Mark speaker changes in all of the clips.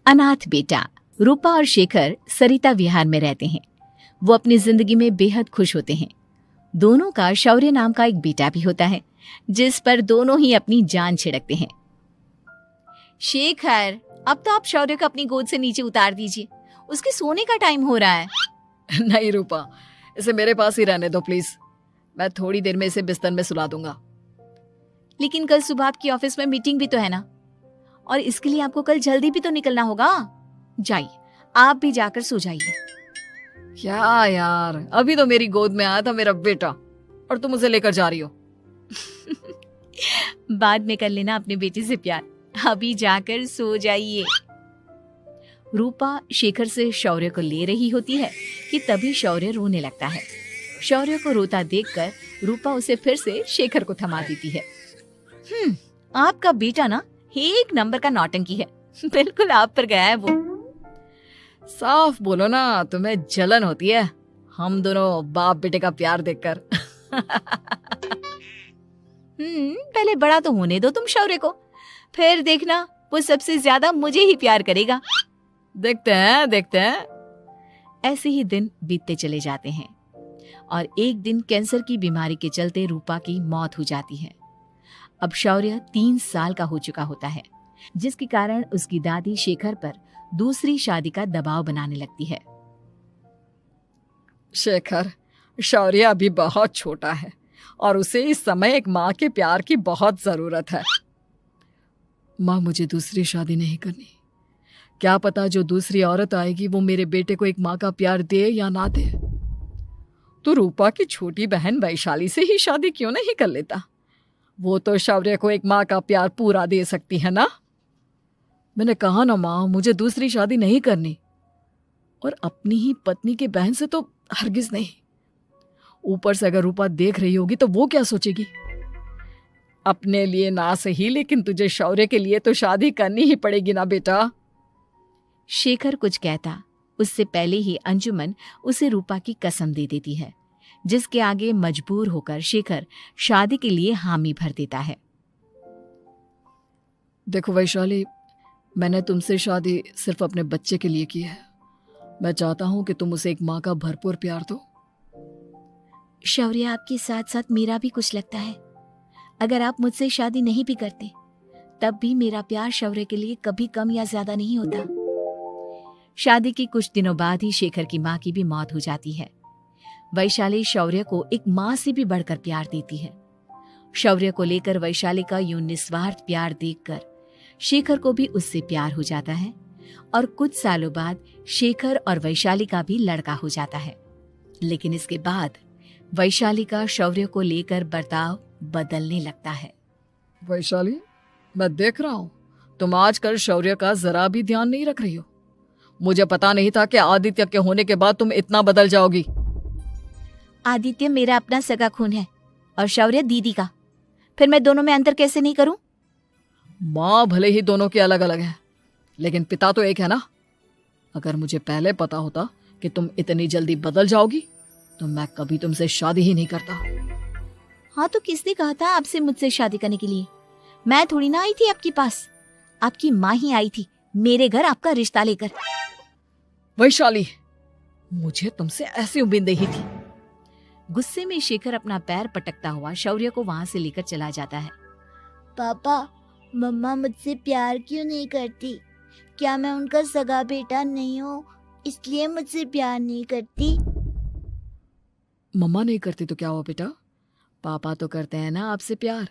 Speaker 1: अनाथ बेटा। रूपा और शेखर सरिता विहार में रहते हैं। वो अपनी जिंदगी में बेहद खुश होते हैं। दोनों का शौर्य नाम का एक बेटा भी होता है, जिस पर दोनों ही अपनी जान छिड़कते हैं। शेखर, अब तो आप शौर्य को अपनी गोद से नीचे उतार दीजिए, उसके सोने का टाइम हो रहा है।
Speaker 2: नहीं रूपा, इसे मेरे पास ही रहने दो प्लीज। मैं थोड़ी देर में इसे बिस्तर में सुला दूंगा।
Speaker 1: लेकिन कल सुबह आपकी ऑफिस में मीटिंग भी तो है ना, और इसके लिए आपको कल जल्दी भी तो निकलना होगा। जाइए, आप भी जाकर सो जाइए।
Speaker 2: क्या यार, अभी तो मेरी गोद में आया था मेरा बेटा और तुम उसे लेकर जा रही हो।
Speaker 1: बाद में कर लेना अपने बेटे से प्यार, अभी जाकर सो जाइए। रूपा शेखर से शौर्य को ले रही होती है कि तभी शौर्य रोने लगता है। शौर्य को रोता देखकर रूपा उसे फिर से शेखर को थमा देती है। आपका बेटा ना एक नंबर का नौटंकी है, बिल्कुल आप पर गया है वो।
Speaker 2: साफ बोलो ना, तुम्हें जलन होती है हम दोनों बाप बेटे का प्यार देखकर।
Speaker 1: पहले बड़ा तो होने दो तुम शौर्य को, फिर देखना वो सबसे ज्यादा मुझे ही प्यार करेगा।
Speaker 2: देखते हैं।
Speaker 1: ऐसे ही दिन बीतते चले जाते हैं और एक दिन कैंसर की बीमारी के चलते रूपा की मौत हो जाती है। अब शौर्य 3 साल का हो चुका होता है, जिसके कारण उसकी दादी शेखर पर दूसरी शादी का दबाव बनाने लगती है।
Speaker 2: शेखर, शौर्य अभी बहुत छोटा है और उसे इस समय एक माँ के प्यार की बहुत जरूरत है। माँ, मुझे दूसरी शादी नहीं करनी। क्या पता जो दूसरी औरत आएगी वो मेरे बेटे को एक माँ का प्यार दे या ना दे। तो रूपा की छोटी बहन वैशाली से ही शादी क्यों नहीं कर लेता? वो तो शौर्य को एक माँ का प्यार पूरा दे सकती है ना। मैंने कहा ना माँ, मुझे दूसरी शादी नहीं करनी, और अपनी ही पत्नी के बहन से तो हरगिज नहीं। ऊपर से अगर रूपा देख रही होगी तो वो क्या सोचेगी? अपने लिए ना सही, लेकिन तुझे शौर्य के लिए तो शादी करनी ही पड़ेगी ना बेटा।
Speaker 1: शेखर कुछ कहता उससे पहले ही अंजुमन उसे रूपा की कसम दे देती है, जिसके आगे मजबूर होकर शेखर शादी के लिए हामी भर देता है।
Speaker 2: देखो वैशाली, मैंने तुमसे शादी सिर्फ अपने बच्चे के लिए की है। मैं चाहता हूं कि तुम उसे एक माँ का भरपूर प्यार दो।
Speaker 1: शौर्य, आपके साथ साथ मेरा भी कुछ लगता है। अगर आप मुझसे शादी नहीं भी करते तब भी मेरा प्यार शौर्य के लिए कभी कम या ज्यादा नहीं होता। शादी के कुछ दिनों बाद ही शेखर की माँ की भी मौत हो जाती है। वैशाली शौर्य को एक माँ से भी बढ़कर प्यार देती है। शौर्य को लेकर वैशाली का यूं निस्वार्थ प्यार देखकर शेखर को भी उससे प्यार हो जाता है और कुछ सालों बाद शेखर और वैशाली का भी लड़का हो जाता है। लेकिन इसके बाद वैशाली का शौर्य को लेकर बर्ताव बदलने लगता है।
Speaker 2: वैशाली, मैं देख रहा हूं तुम आजकल शौर्य का जरा भी ध्यान नहीं रख रही हो। मुझे पता नहीं था कि आदित्य के होने के बाद तुम इतना बदल जाओगी।
Speaker 1: आदित्य मेरा अपना सगा खून है और शौर्य दीदी का, फिर मैं दोनों में अंतर कैसे नहीं करूं?
Speaker 2: माँ भले ही दोनों की अलग अलग है, लेकिन पिता तो एक है ना। अगर मुझे पहले पता होता कि तुम इतनी जल्दी बदल जाओगी तो मैं कभी तुमसे शादी ही नहीं करता।
Speaker 1: हाँ, तो किसने कहा था आपसे मुझसे शादी करने के लिए? मैं थोड़ी ना आई थी आपके पास, आपकी माँ ही आई थी मेरे घर आपका रिश्ता लेकर।
Speaker 2: वैशाली, मुझे तुमसे ऐसी उम्मीद नहीं थी।
Speaker 1: गुस्से में शेखर अपना पैर पटकता हुआ शौर्य को वहां से लेकर चला जाता है।
Speaker 3: पापा, मम्मा मुझसे प्यार क्यों नहीं करती? क्या मैं उनका सगा बेटा नहीं हूँ इसलिए मुझसे प्यार नहीं करती?
Speaker 2: मम्मा नहीं करती तो क्या हुआ बेटा, पापा तो करते हैं ना आपसे प्यार।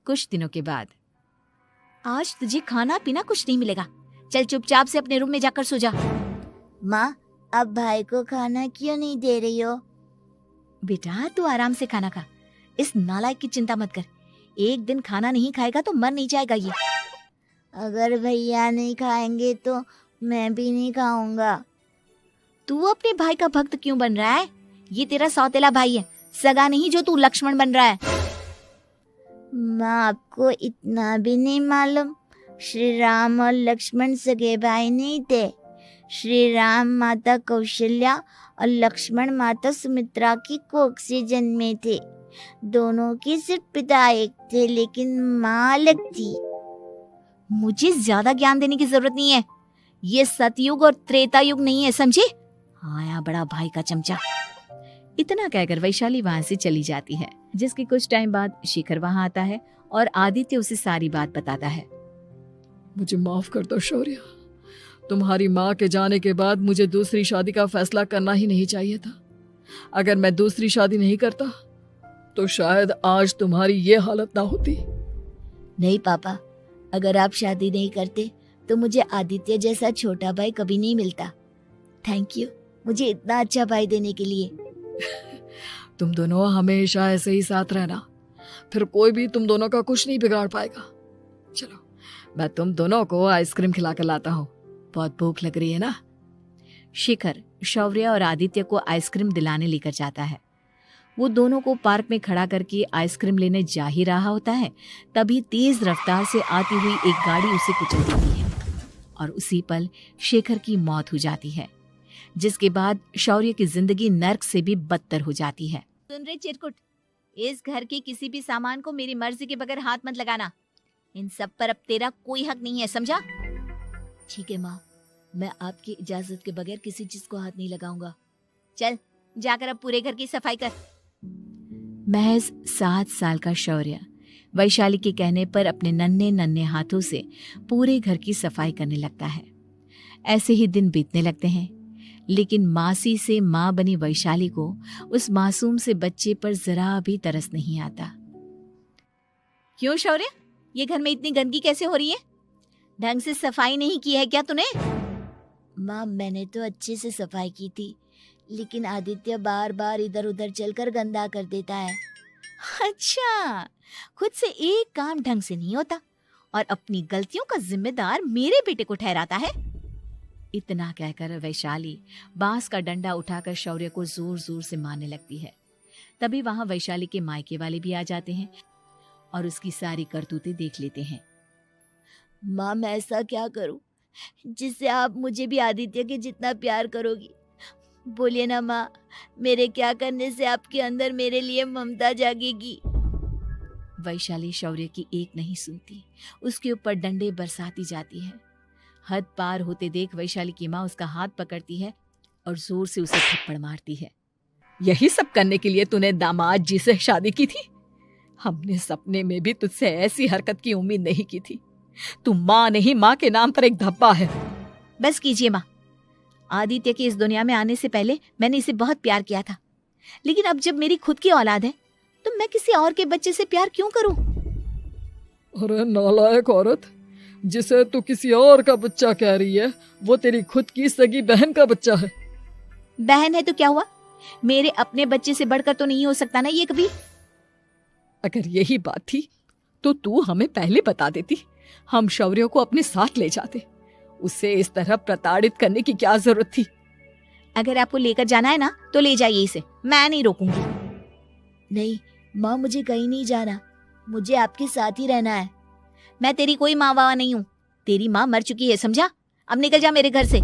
Speaker 1: कुछ दिनों के बाद, आज तुझे खाना पीना कुछ नहीं मिलेगा, चल चुपचाप से अपने रूम में जाकर सो जा।
Speaker 3: माँ, अब भाई को खाना क्यों नहीं दे रही हो?
Speaker 1: बेटा तू आराम से खाना खा, इस नालायक की चिंता मत कर। एक दिन खाना नहीं खाएगा तो मर नहीं जाएगा ये।
Speaker 3: अगर भैया नहीं खाएंगे तो मैं भी नहीं खाऊंगा।
Speaker 1: तू अपने भाई का भक्त क्यों बन रहा है? ये तेरा सौतेला भाई है, सगा नहीं जो तू लक्ष्मण बन रहा है।
Speaker 3: माँ, आपको इतना भी नहीं मालूम? श्री राम और लक्ष्मण सगे भाई नहीं थे। श्री राम माता कौशल्या और लक्ष्मण माता सुमित्रा की कोख से जन्मे थे। दोनों के सिर्फ पिता एक थे लेकिन माँ अलग थी।
Speaker 1: मुझे ज्यादा ज्ञान देने की जरूरत नहीं है, ये सतयुग और त्रेता युग नहीं है, समझे? आया बड़ा भाई का चमचा। इतना कहकर वैशाली वहां से चली जाती है। जिसके कुछ टाइम बाद शिखर वहां आता है और आदित्य उसे सारी बात बताता है।
Speaker 2: मुझे माफ कर दो शौर्य, तुम्हारी माँ के जाने के बाद मुझे दूसरी शादी का फैसला करना ही नहीं चाहिए था। अगर मैं दूसरी शादी नहीं करता तो शायद आज तुम्हारी ये हालत ना होती।
Speaker 3: नहीं पापा, अगर आप शादी नहीं करते तो मुझे आदित्य जैसा छोटा भाई कभी नहीं मिलता। थैंक यू मुझे इतना अच्छा भाई देने के लिए।
Speaker 2: तुम दोनों हमेशा ऐसे ही साथ रहना, फिर कोई भी तुम दोनों का कुछ नहीं बिगाड़ पाएगा। चलो मैं तुम दोनों को आइसक्रीम खिला कर लाता हूँ, बहुत भूख लग रही है ना।
Speaker 1: शिखर शौर्य और आदित्य को आइसक्रीम दिलाने लेकर जाता है। वो दोनों को पार्क में खड़ा करके आइसक्रीम लेने जा ही रहा होता है, तभी तेज रफ्तार से आती हुई एक गाड़ी उसे कुचल देती है और उसी पल शेखर की मौत हो जाती है, जिसके बाद शौर्य की जिंदगी नर्क से भी बदतर हो जाती है। सुन रहे चिरकुट, इस घर के किसी भी सामान को मेरी मर्जी के बगैर हाथ मत लगाना। इन सब पर अब तेरा कोई हक नहीं है, समझा?
Speaker 3: ठीक है माँ, मैं आपकी इजाजत के बगैर किसी चीज को हाथ नहीं लगाऊंगा।
Speaker 1: चल जाकर अब पूरे घर की सफाई कर। महज 7 साल का शौर्य वैशाली के कहने पर अपने नन्हे नन्हे हाथों से पूरे घर की सफाई करने लगता है। ऐसे ही दिन बीतने लगते हैं, लेकिन मासी से माँ बनी वैशाली को उस मासूम से बच्चे पर जरा भी तरस नहीं आता। क्यों शौर्य, ये घर में इतनी गंदगी कैसे हो रही है? ढंग से सफाई नहीं की है क्या तूने?
Speaker 3: माँ मैंने तो अच्छे से सफाई की थी, लेकिन आदित्य बार बार इधर उधर चलकर गंदा कर देता है।
Speaker 1: अच्छा, खुद से एक काम ढंग से नहीं होता और अपनी गलतियों का जिम्मेदार मेरे बेटे को ठहराता है। इतना कहकर वैशाली बांस का डंडा उठाकर शौर्य को जोर जोर से मारने लगती है। तभी वहां वैशाली के मायके वाले भी आ जाते हैं और उसकी सारी करतूतें देख लेते हैं।
Speaker 3: माँ मैं ऐसा क्या करूं जिससे आप मुझे भी आदित्य के जितना प्यार करोगी? बोलिए ना माँ, मेरे क्या करने से आपके अंदर मेरे लिए ममता जागेगी?
Speaker 1: वैशाली शौर्य की एक नहीं सुनती, उसके ऊपर डंडे बरसाती जाती है। हद पार होते देख वैशाली की माँ उसका हाथ पकड़ती है और जोर से उसे थप्पड़ मारती है।
Speaker 2: यही सब करने के लिए तूने दामाद जी से शादी की थी? हमने सपने में भी तुझसे ऐसी हरकत की उम्मीद नहीं की थी। तू माँ नहीं, माँ के नाम पर एक धब्बा है।
Speaker 1: बस कीजिए माँ, आदित्य के इस दुनिया में आने से पहले मैंने इसे बहुत प्यार किया था, लेकिन अब जब मेरी खुद की औलाद है तो मैं किसी और के बच्चे से प्यार क्यों करूं?
Speaker 2: अरे नालायक औरत, जिसे तू किसी और का बच्चा कह रही है वो तेरी खुद की सगी बहन का बच्चा है।
Speaker 1: बहन है तो क्या हुआ, मेरे अपने बच्चे से बढ़कर तो नहीं हो सकता ना ये कभी।
Speaker 2: अगर यही बात थी तो तू हमें पहले बता देती, हम शौर्य को अपने साथ ले जाते। उसे इस तरह प्रताड़ित करने की क्या जरूरत थी?
Speaker 1: अगर आपको लेकर जाना है ना तो ले जाइए इसे, मैं नहीं रोकूंगी।
Speaker 3: नहीं माँ, मुझे कहीं नहीं जाना, मुझे आपके साथ ही रहना है।
Speaker 1: मैं तेरी कोई माँ बाबा नहीं हूँ, तेरी माँ मर चुकी है, समझा? अब निकल जा मेरे घर से।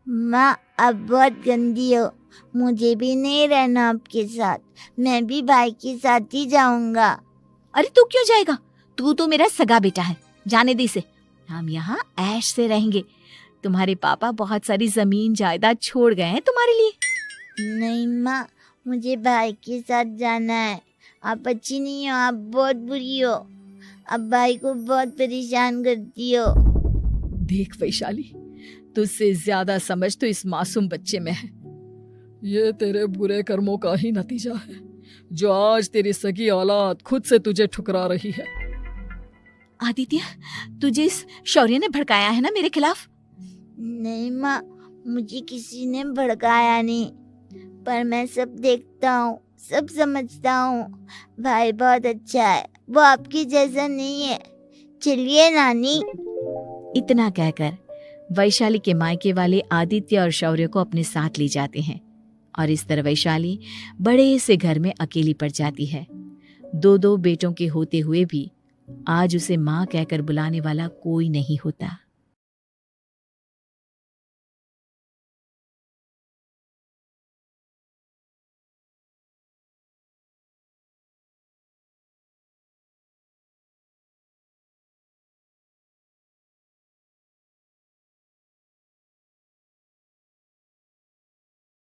Speaker 3: माँ अब बहुत गंदी हो, मुझे भी नहीं रहना आपके साथ, मैं भी भाई के साथ ही जाऊंगा।
Speaker 1: अरे तू क्यों जाएगा, तू तो मेरा सगा बेटा है, जाने दे इसे। हम यहाँ ऐश से रहेंगे, तुम्हारे पापा बहुत सारी जमीन जायदाद छोड़ गए हैं तुम्हारे लिए।
Speaker 3: नहीं माँ, मुझे भाई के साथ जाना है। आप अच्छी नहीं हो, आप बहुत बुरी हो, आप भाई को बहुत परेशान करती हो।
Speaker 2: देख वैशाली, तुझसे ज्यादा समझ तो इस मासूम बच्चे में है। ये तेरे बुरे कर्मों का ही नतीजा है जो आज तेरी सगी औलाद खुद से तुझे ठुकरा रही है।
Speaker 1: आदित्य, तुझे इस शौर्य ने भड़काया है ना मेरे खिलाफ?
Speaker 3: नहीं माँ, मुझे किसी ने भड़काया नहीं, पर मैं सब देखता हूँ, सब समझता हूँ। भाई बहुत अच्छा है, वो आपकी जैसा नहीं है। चलिए नानी।
Speaker 1: इतना कहकर वैशाली के मायके वाले आदित्य और शौर्य को अपने साथ ले जाते हैं और इस तरह वैशाली बड़े से घर में अकेली पड़ जाती है। 2 बेटों के होते हुए भी आज उसे माँ कहकर बुलाने वाला कोई नहीं होता।